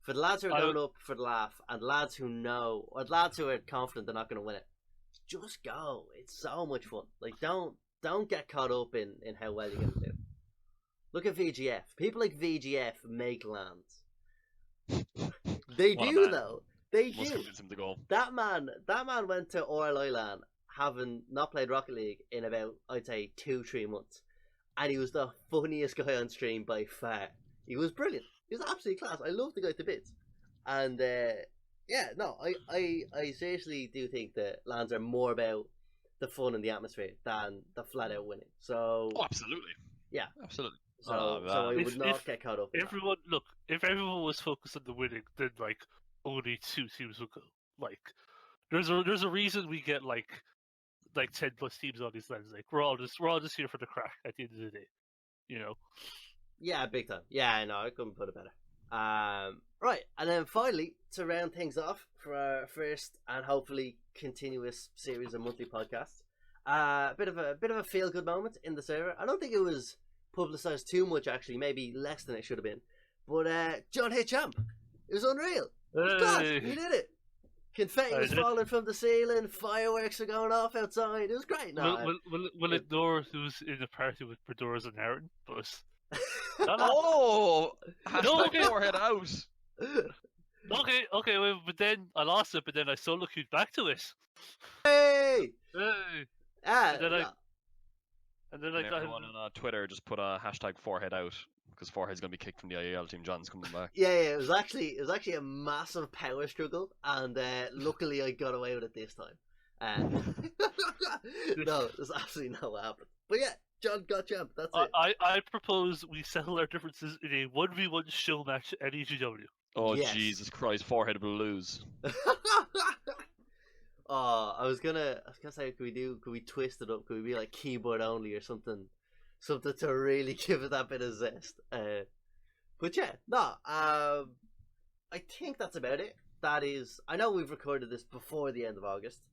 Speaker 1: for the lads who are going up for the laugh, and lads who know, or lads who are confident they're not going to win it, just go. It's so much fun. Like, don't get caught up in how well you're going to do. Look at VGF. People like VGF make lands. They do though. They do.
Speaker 3: Convince him to go.
Speaker 1: That man went to RLI LAN having not played Rocket League in about, I'd say, 2-3 months, and he was the funniest guy on stream by far. He was brilliant. He was absolutely class. I love the guy to bits. And yeah, no, I seriously do think that LANs are more about the fun and the atmosphere than the flat out winning. So
Speaker 3: absolutely.
Speaker 1: Yeah,
Speaker 3: absolutely.
Speaker 1: So I would not get caught up in
Speaker 2: everyone, that. Look, if everyone was focused on the winning, then like only 2 teams would go. Like, there's a reason we get like 10+ teams on these lands. Like, we're all just here for the crack at the end of the day, you know.
Speaker 1: Yeah, big time. Yeah, I know. I couldn't put it better. Right, and then finally to round things off for our first and hopefully continuous series of monthly podcasts, a bit of a feel good moment in the server. I don't think it was publicized too much, actually, maybe less than it should have been, but John hit champ. It was unreal. It was class. He did it. Confetti was falling from the ceiling, fireworks are going off outside. It was great. No,
Speaker 2: we'll ignore who's in the party with Bedora's and Aaron, but
Speaker 3: oh, hashtag forehead out.
Speaker 2: Okay, well, but then I lost it, but then I solo queued back to it.
Speaker 1: Hey!
Speaker 3: And then everyone on Twitter just put a hashtag forehead out because forehead's gonna be kicked from the IEL team. John's coming back.
Speaker 1: Yeah, it was actually a massive power struggle, and luckily I got away with it this time. No, there's absolutely no what happened. But yeah, John got champ. That's it.
Speaker 2: I propose we settle our differences in a 1v1 show match at EGW.
Speaker 3: Oh yes. Jesus Christ, forehead will lose.
Speaker 1: Oh, I was gonna say, could we twist it up? Could we be like keyboard only or something to really give it that bit of zest? But yeah, no, I think that's about it. That is, I know we've recorded this before the end of August,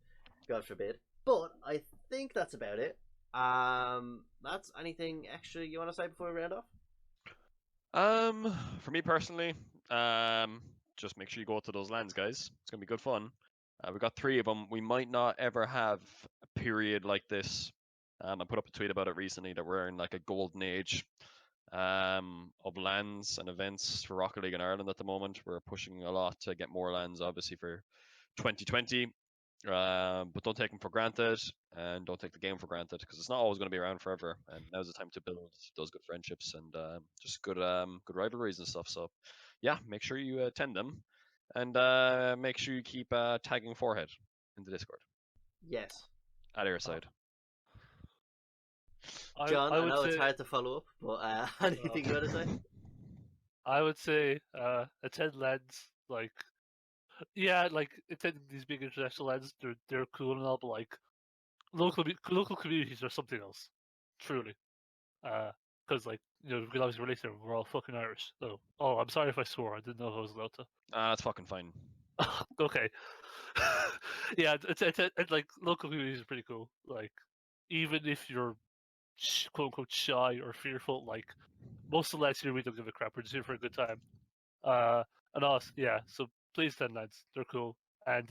Speaker 1: God forbid, but I think that's about it. That's anything extra you want to say before we round off?
Speaker 3: For me personally, just make sure you go to those lands, guys. It's gonna be good fun. We got 3 of them. We might not ever have a period like this. I put up a tweet about it recently that we're in like a golden age of lands and events for Rocket League in Ireland at the moment. We're pushing a lot to get more lands, obviously, for 2020. But don't take them for granted, and don't take the game for granted, because it's not always going to be around forever. And now's the time to build those good friendships and just good rivalries and stuff. So, yeah, make sure you attend them. And make sure you keep tagging forehead in the Discord.
Speaker 1: Yes.
Speaker 3: At your side.
Speaker 1: John, I know it's hard to follow up, but anything you want to say?
Speaker 2: I would say attend lands. Like, Yeah, like attending these big international lands, they're cool and all, but like local communities are something else, truly. Because like we can obviously relate to them. We're all fucking Irish. So, oh, I'm sorry if I swore. I didn't know if I was allowed to.
Speaker 3: That's fucking fine.
Speaker 2: Okay. Yeah, it's like local communities are pretty cool. Like, even if you're quote unquote shy or fearful, like most of the lads here we don't give a crap. We're just here for a good time. And us, yeah. So please send lads. They're cool. And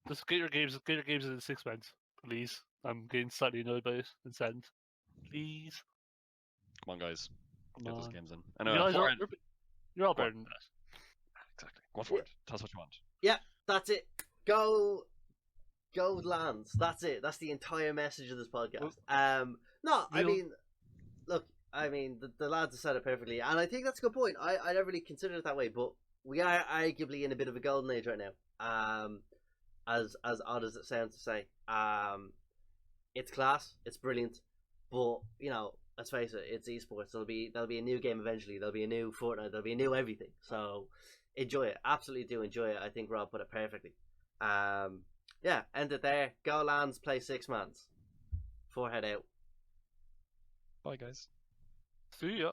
Speaker 2: just get your games in the 6 months, please. I'm getting slightly annoyed by it. And send, please.
Speaker 3: Come on, guys,
Speaker 2: Come
Speaker 3: get those
Speaker 2: on.
Speaker 3: games in.
Speaker 2: You
Speaker 3: Anyway,
Speaker 2: guys are
Speaker 3: forward.
Speaker 2: you're all
Speaker 3: Go on.
Speaker 2: better than that.
Speaker 3: Exactly. Go
Speaker 1: Yeah.
Speaker 3: forward. Tell us what you want.
Speaker 1: Yeah, that's it. Go lands. That's it. That's the entire message of this podcast. No, I
Speaker 2: Real-
Speaker 1: mean, look, I mean, the lads have said it perfectly, and I think that's a good point. I never really considered it that way, but we are arguably in a bit of a golden age right now. As odd as it sounds to say, it's class, it's brilliant, but let's face it, it's esports. There'll be a new game eventually. There'll be a new Fortnite. There'll be a new everything. So enjoy it. Absolutely do enjoy it. I think Rob put it perfectly. Yeah, end it there. Go lands, play 6 months. Forehead out.
Speaker 3: Bye, guys.
Speaker 2: See ya.